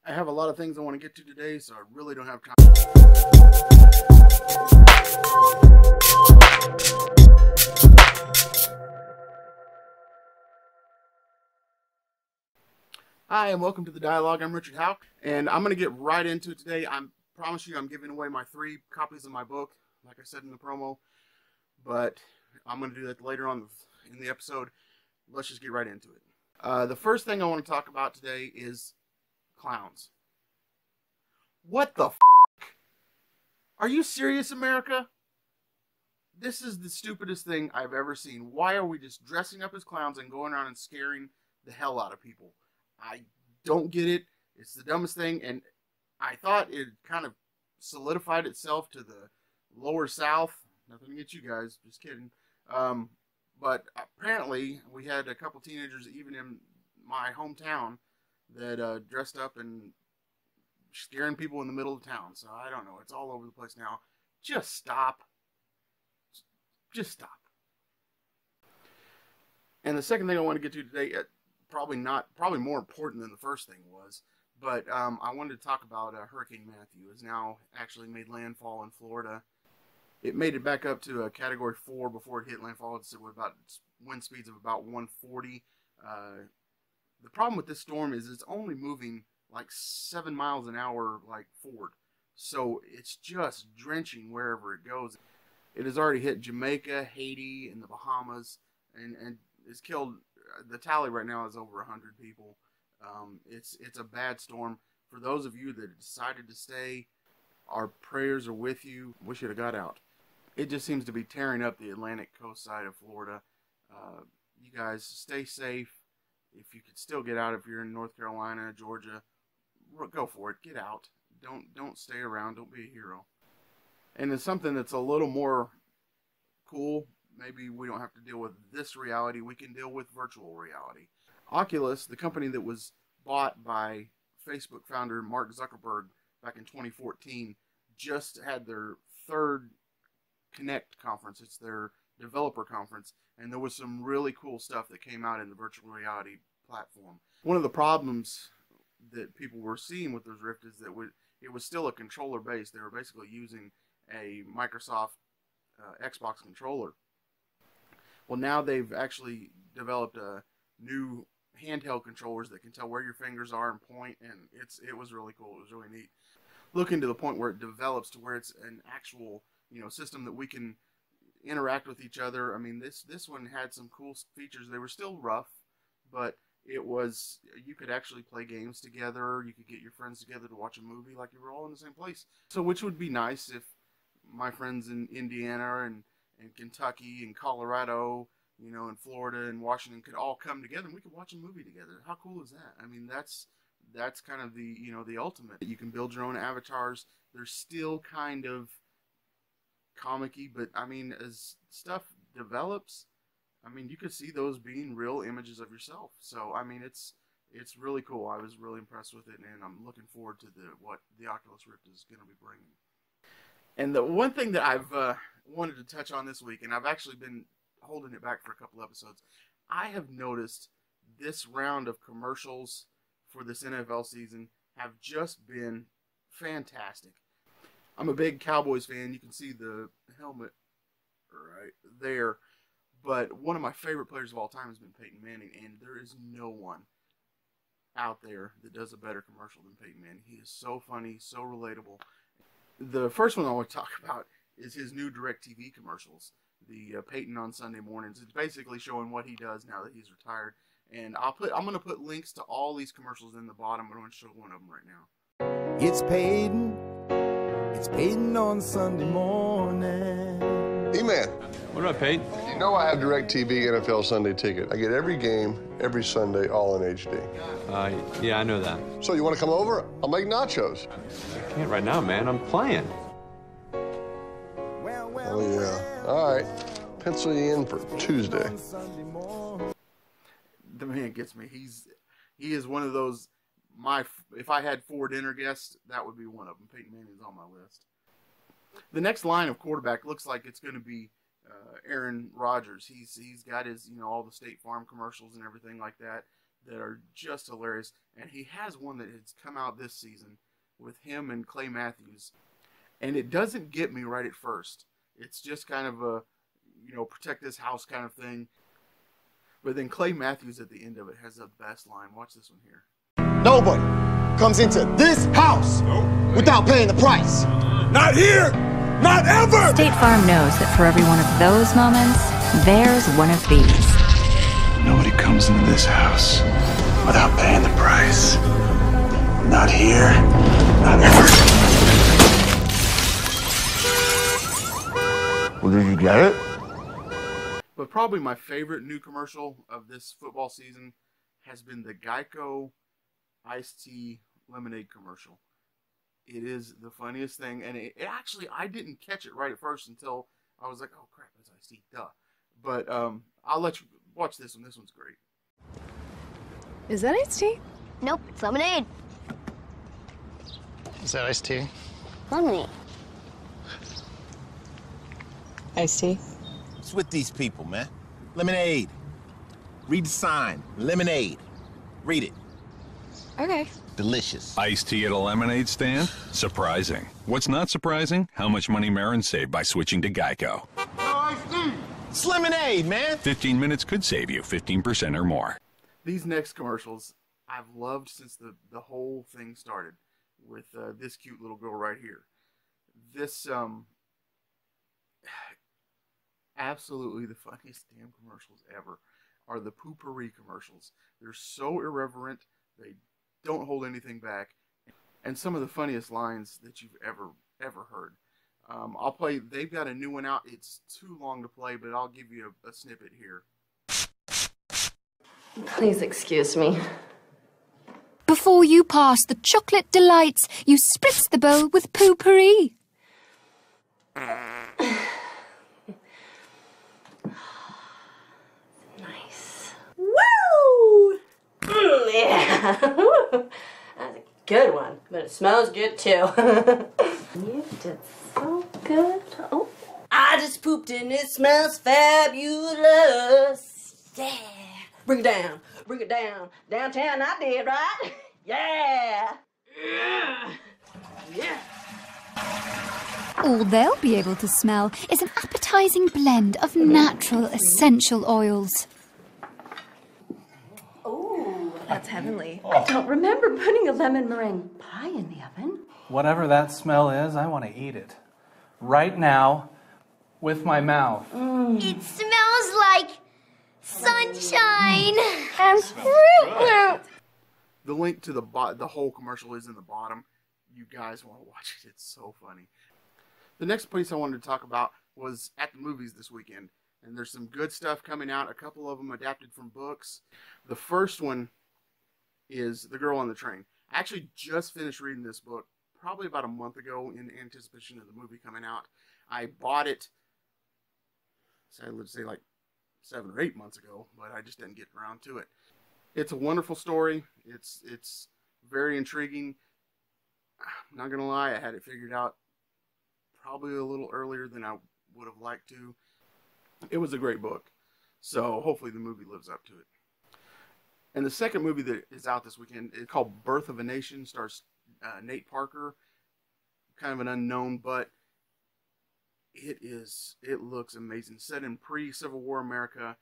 I have a lot of things I want to get to today, so I really don't have time. Hi, and welcome to the dialogue. I'm Richard Howk, and I'm going to get right into it today. I promise you I'm giving away my 3 copies of my book, like I said in the promo, but I'm going to do that later on in the episode. Let's just get right into it. The first thing I want to talk about today is clowns. What the f***? Are you serious, America? This is the stupidest thing I've ever seen. Why are we just dressing up as clowns and going around and scaring the hell out of people? I don't get it. It's the dumbest thing, and I thought it kind of solidified itself to the lower south. Nothing against you guys, just kidding. But apparently we had a couple teenagers, even in my hometown, that dressed up and scaring people in the middle of town. So I don't know. It's all over the place now. Just stop. Just stop. And the second thing I want to get to today, probably more important than the first thing was, but I wanted to talk about Hurricane Matthew. Has now actually made landfall in Florida. It made it back up to a Category 4 before it hit landfall. It's about wind speeds of about 140. The problem with this storm is it's only moving like 7 miles an hour, like forward. So it's just drenching wherever it goes. It has already hit Jamaica, Haiti, and the Bahamas, and it's killed. The tally right now is over 100 people. It's a bad storm. For those of you that decided to stay, our prayers are with you. Wish you'd have got out. It just seems to be tearing up the Atlantic coast side of Florida. You guys stay safe. If you could still get out, if you're in North Carolina, Georgia, go for it. Get out. Don't stay around. Don't be a hero. And it's something that's a little more cool. Maybe we don't have to deal with this reality. We can deal with virtual reality. Oculus, the company that was bought by Facebook founder Mark Zuckerberg back in 2014, just had their 3rd Connect conference. It's their developer conference, and there was some really cool stuff that came out in the virtual reality platform. One of the problems that people were seeing with those Rift is that it was still a controller base. They were basically using a Microsoft Xbox controller. Well, now they've actually developed new handheld controllers that can tell where your fingers are and point, and it was really cool. It was really neat. Looking to the point where it develops to where it's an actual system that we can interact with each other. I mean, this one had some cool features. They were still rough, but you could actually play games together. You could get your friends together to watch a movie like you were all in the same place. So, which would be nice if my friends in Indiana and Kentucky and Colorado, and Florida and Washington could all come together and we could watch a movie together. How cool is that? I mean, that's kind of the ultimate. You can build your own avatars. They're still kind of comic-y, but I mean, as stuff develops, I mean, you could see those being real images of yourself. So, I mean, it's really cool. I was really impressed with it, and I'm looking forward to what the Oculus Rift is going to be bringing. And the one thing that I've wanted to touch on this week, and I've actually been holding it back for a couple episodes, I have noticed this round of commercials for this NFL season have just been fantastic. I'm a big Cowboys fan. You can see the helmet right there. But one of my favorite players of all time has been Peyton Manning, and there is no one out there that does a better commercial than Peyton Manning. He is so funny, so relatable. The first one I want to talk about is his new DirecTV commercials, the Peyton on Sunday mornings. It's basically showing what he does now that he's retired. And I'm going to put links to all these commercials in the bottom. I'm going to show one of them right now. It's Peyton. It's Peyton on Sunday morning. E-Man. What up, Peyton? You know I have DirecTV NFL Sunday ticket. I get every game, every Sunday, all in HD. Yeah, I know that. So you want to come over? I'll make nachos. I can't right now, man. I'm playing. Oh, yeah. All right. Pencil you in for Tuesday. The man gets me. He is one of those, if I had 4 dinner guests, that would be one of them. Peyton Manning's on my list. The next line of quarterback looks like it's going to be Aaron Rodgers. He's got his, all the State Farm commercials and everything like that. that are just hilarious. And he has one that has come out this season with him and Clay Matthews. And it doesn't get me right at first. It's just kind of a, you know, protect this house kind of thing. But then Clay Matthews at the end of it has the best line. Watch this one here. Nobody comes into this house without paying the price. Not here! Not ever! State Farm knows that for every one of those moments, there's one of these. Nobody comes into this house without paying the price. Not here, not ever. Well, did you get it? But probably my favorite new commercial of this football season has been the Geico iced tea lemonade commercial. It is the funniest thing, and it actually, I didn't catch it right at first until I was like, oh crap, it's iced tea, duh. But I'll let you watch this one. This one's great. Is that iced tea? Nope, it's lemonade. Is that iced tea? Lemonade. Iced tea. What's with these people, man? Lemonade. Read the sign. Lemonade. Read it. Okay. Delicious. Iced tea at a lemonade stand? Surprising. What's not surprising? How much money Marin saved by switching to Geico. It's lemonade, man. 15 minutes could save you 15% or more. These next commercials I've loved since the whole thing started with this cute little girl right here. This absolutely the funniest damn commercials ever are the Poo-pourri commercials. They're so irreverent. They don't hold anything back. And some of the funniest lines that you've ever heard. I'll play, they've got a new one out. It's too long to play, but I'll give you a snippet here. Please excuse me. Before you pass the chocolate delights, you spritz the bowl with Poo-pourri. Nice. Woo! Yeah. That's a good one, but it smells good too. You did so good. Oh, I just pooped and it smells fabulous. Yeah. Bring it down. Bring it down. Downtown I did, right? Yeah. Yeah. Yeah. All they'll be able to smell is an appetizing blend of natural essential oils. Oh, that's heavenly. I don't remember putting a lemon meringue pie in the oven. Whatever that smell is, I want to eat it. Right now, with my mouth. It smells like sunshine and fruit. The link to the whole commercial is in the bottom. You guys want to watch it. It's so funny. The next place I wanted to talk about was at the movies this weekend. And there's some good stuff coming out. A couple of them adapted from books. The first one is The Girl on the Train. I actually just finished reading this book probably about a month ago in anticipation of the movie coming out. I bought it, let's say like 7 or 8 months ago, but I just didn't get around to it. It's a wonderful story. It's very intriguing. I'm not going to lie, I had it figured out probably a little earlier than I would have liked to. It was a great book, so hopefully the movie lives up to it. And the second movie that is out this weekend is called Birth of a Nation. Stars Nate Parker, kind of an unknown, but it looks amazing. Set in pre-Civil War America.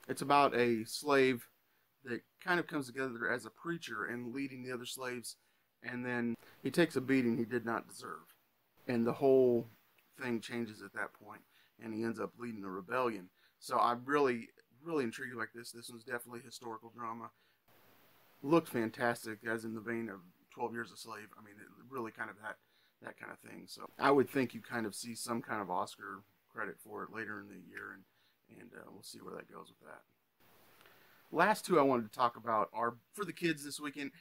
It's about a slave that kind of comes together as a preacher and leading the other slaves, and then he takes a beating he did not deserve. And the whole thing changes at that point, and he ends up leading a rebellion. So I'm really intrigued like this. This one's definitely historical drama. Looked fantastic, as in the vein of 12 Years a Slave. I mean, it really kind of that kind of thing. So I would think you kind of see some kind of Oscar credit for it later in the year, and we'll see where that goes with that. Last two I wanted to talk about are for the kids this weekend.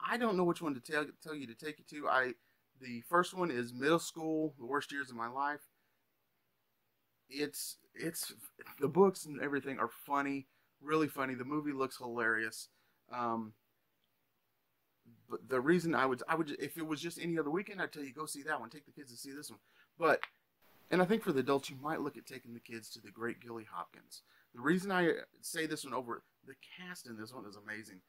I don't know which one to tell you to take you to. The first one is Middle School, The Worst Years of My Life. It's the books and everything are funny, really funny. The movie looks hilarious. But the reason I would if it was just any other weekend, I'd tell you go see that one. Take the kids to see this one. And I think for the adults, you might look at taking the kids to The Great Gilly Hopkins. The reason I say this one over, the cast in this one is amazing.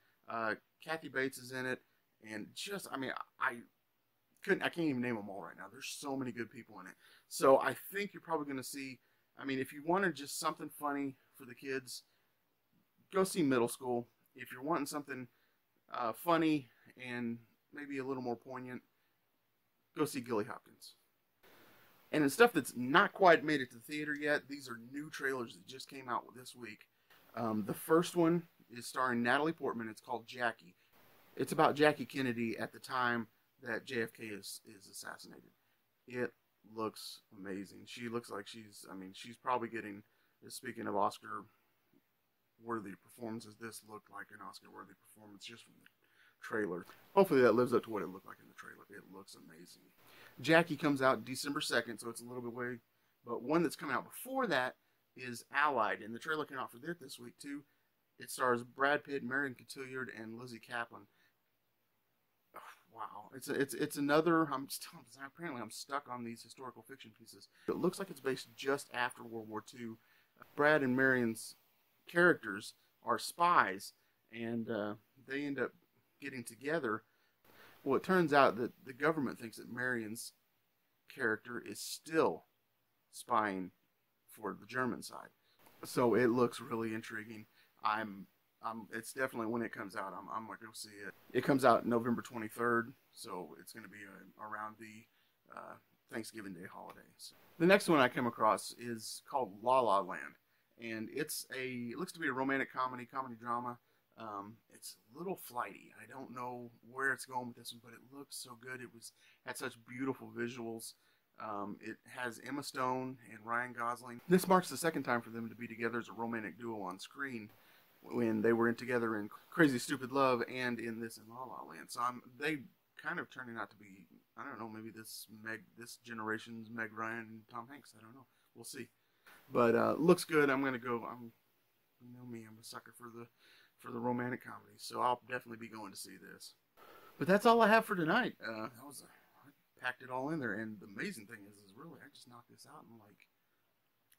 Kathy Bates is in it, and just, I mean, I can't even name them all right now. There's so many good people in it. So I think you're probably going to see, I mean, if you wanted just something funny for the kids, go see Middle School. If you're wanting something funny and maybe a little more poignant, go see Gilly Hopkins. And in stuff that's not quite made it to the theater yet, these are new trailers that just came out this week. The first one is starring Natalie Portman. It's called Jackie. It's about Jackie Kennedy at the time that JFK is assassinated. It looks amazing. She looks like she's probably getting, speaking of Oscar-worthy performances, this looked like an Oscar-worthy performance just from the trailer. Hopefully that lives up to what it looked like in the trailer. It looks amazing. Jackie comes out December 2nd, so it's a little bit away. But one that's coming out before that is Allied, and the trailer came out for that this week too. It stars Brad Pitt, Marion Cotillard, and Lizzie Kaplan. Oh, wow, it's another. Apparently I'm stuck on these historical fiction pieces. It looks like it's based just after World War II. Brad and Marion's characters are spies, and they end up getting together. Well, it turns out that the government thinks that Marion's character is still spying for the German side. So it looks really intriguing. It's definitely, when it comes out, I'm going to go see it. It comes out November 23rd, so it's going to be around the Thanksgiving Day holidays. The next one I came across is called La La Land, and it looks to be a romantic comedy drama. It's a little flighty. I don't know where it's going with this one, but it looks so good. Had such beautiful visuals. It has Emma Stone and Ryan Gosling. This marks the second time for them to be together as a romantic duo on screen, when they were together in Crazy Stupid Love and in this in La La Land. So they kind of turning out to be, I don't know, maybe this generation's Meg Ryan and Tom Hanks. I don't know. We'll see. But looks good. I'm gonna go. You know me, I'm a sucker for the romantic comedy, so I'll definitely be going to see this. But that's all I have for tonight. I packed it all in there, and the amazing thing is really I just knocked this out in like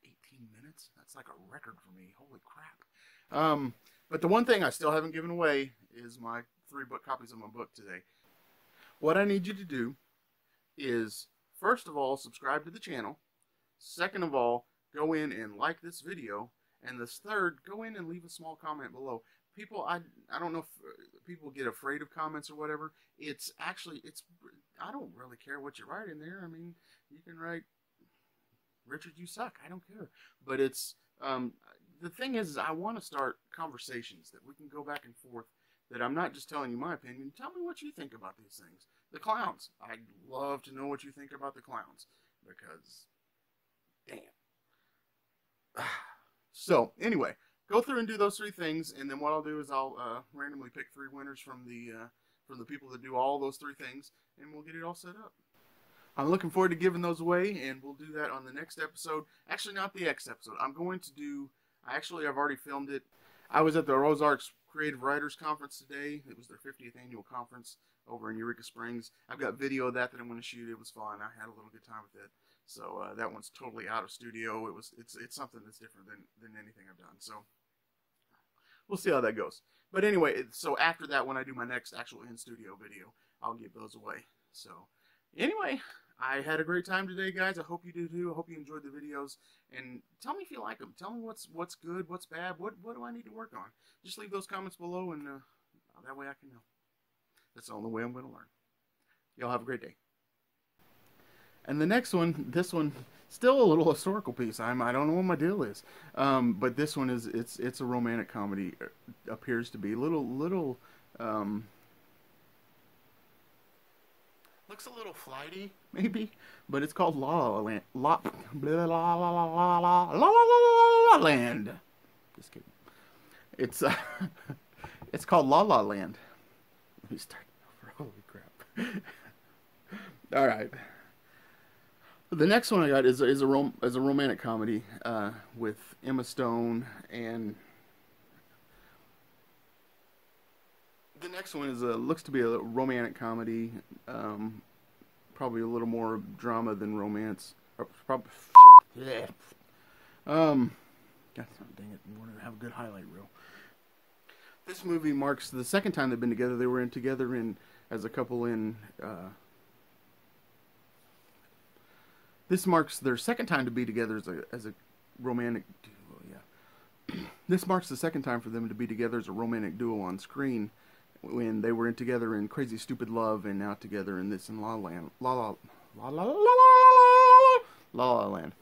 18 minutes. That's like a record for me. Holy crap. But the one thing I still haven't given away is my 3 book copies of my book today. What I need you to do is, first of all, subscribe to the channel. Second of all, go in and like this video. And this third, go in and leave a small comment below. People, I don't know if people get afraid of comments or whatever. I don't really care what you write in there. I mean, you can write, Richard, you suck. I don't care. But the thing is I want to start conversations that we can go back and forth, that I'm not just telling you my opinion. Tell me what you think about these things. The clowns. I'd love to know what you think about the clowns, because, damn. So, anyway, go through and do those 3 things, and then what I'll do is I'll randomly pick 3 winners from the people that do all those 3 things, and we'll get it all set up. I'm looking forward to giving those away, and we'll do that on the next episode. Actually, not the X episode. I've already filmed it. I was at the Ozarks Creative Writers Conference today. It was their 50th annual conference over in Eureka Springs. I've got video of that I'm going to shoot. It was fun. I had a little good time with it. So that one's totally out of studio. It's something that's different than anything I've done. So we'll see how that goes. But anyway, so after that, when I do my next actual in-studio video, I'll give those away. So anyway, I had a great time today, guys. I hope you do too. I hope you enjoyed the videos. And tell me if you like them. Tell me what's good, what's bad, what do I need to work on. Just leave those comments below, and that way I can know. That's the only way I'm going to learn. Y'all have a great day. And the next one, this one, still a little historical piece. I don't know what my deal is, but this one is it's a romantic comedy. It appears to be little looks a little flighty maybe, but it's called La La Land. La La Land. Just kidding. It's called La La Land. Let me start over. Holy crap! All right. The next one I got is a romantic comedy with Emma Stone, and the next one looks to be a romantic comedy, probably a little more drama than romance. Dang it! I wanted to have a good highlight reel. This movie marks the second time they've been together. They were together as a couple in. This marks their second time to be together as a romantic duo. Yeah. This marks the second time for them to be together as a romantic duo on screen, when they were together in Crazy Stupid Love and now together in this in La La Land. La La Land.